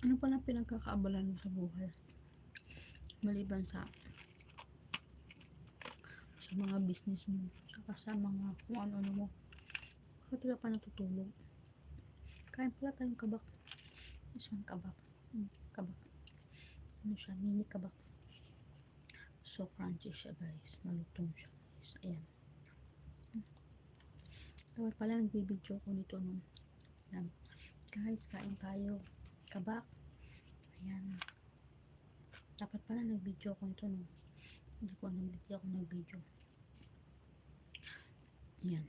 Ano pala pinagkakaabalan mo sa buhay? Maliban sa mga business mo, saka sa mga kung ano-ano mo. Bakit ka pa natutulog? Kain pala tayong kabak. This one, kabak. Kabak. Ano siya? Mini kabak. So crunchy siya, guys. Malutong siya, guys. Ayan. Dapat pala nagbibideo ko nito nung. Ayan. Guys, kain tayo. Kabak. Ayan. Dapat pala nag-video ko nito nung. Hindi ako nag-video. Ayan.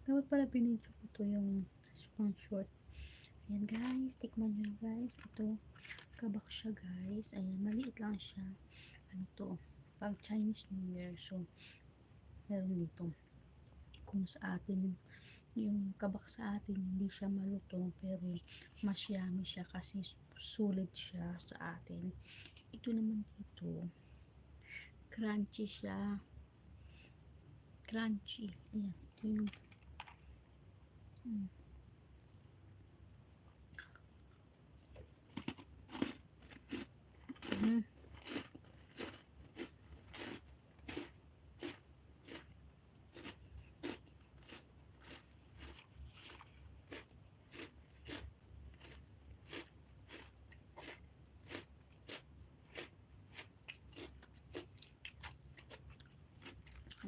Dapat pala pinidyo ko to yung pang short. Ayan guys, tikman nyo guys. Ito, kabak siya guys. Ayan, maliit lang siya. Ano to? Pag Chinese New Year. So, meron dito. Kung sa atin, yung kabak sa atin, hindi siya malutong. Pero, mas yummy siya kasi sulit siya sa atin. Ito naman dito, crunchy siya. Crunchy. Ayan, ito yung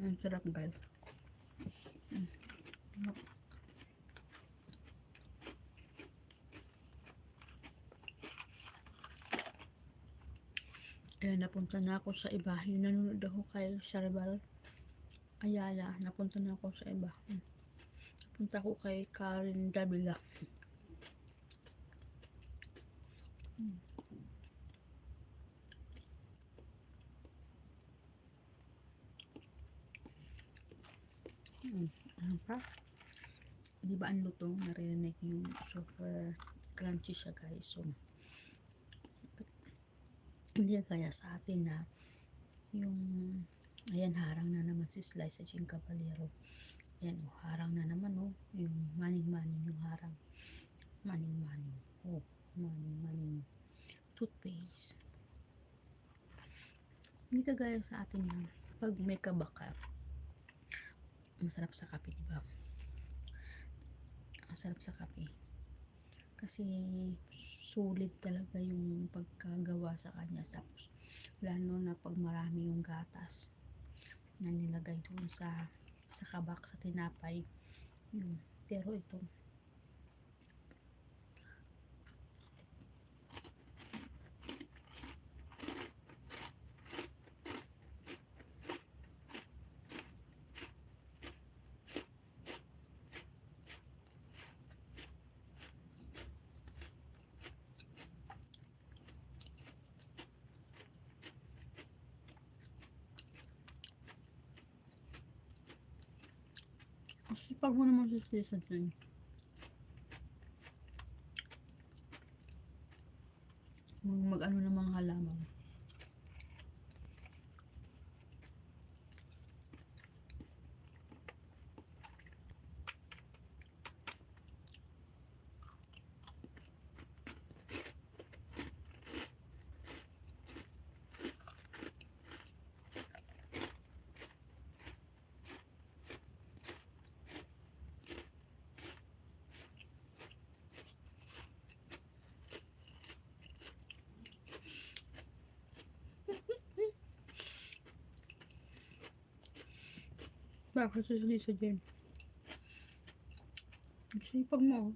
ang sarap guys. Ayan, napunta na ako sa iba. Yung nanonood ako kay Charbel Ayala. Napunta na ako sa iba. Napunta ako kay Karen Davila. Ano pa? Di ba ang lutong? Narinig yung super crunchy siya guys. So, hindi kaya sa atin na yung ayan, harang na naman si Slice sa Jing Caballero. Ayan, oh, harang na naman, oh. Yung maning-maning yung harang. Maning-maning. Oh, maning-maning. Toothpaste. Hindi kagaya sa atin na pag may kabak ka, masarap sa kape, diba? Masarap sa kape. Kasi sulit talaga yung pagkagawa sa kanya. Lalo na pag marami yung gatas na nilagay doon sa kabak, sa tinapay. Yun. Pero ito, sipag mo naman sa station dun. Mag-ano ng mga halaman. Bakit sa Lisa Jen? Sipag mo, oh.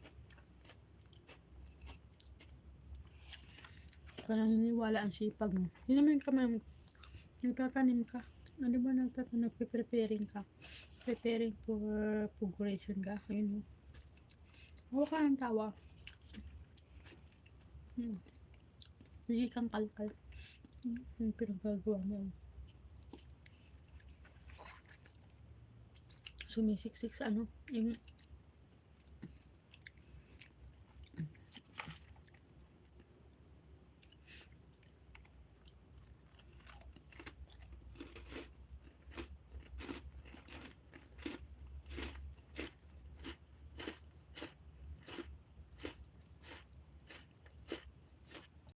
Kaya naniniwala ang sipag mo. Hindi naman ka nagtatanim ka. Ano ba nagtatanim? Preparing ka. Preparing for progression ka. Ayun, oh. Huwa ka ng tawa. Hindi kang kalkal. Yung pinagagawa mo. Sumisiksik sa ano. Yung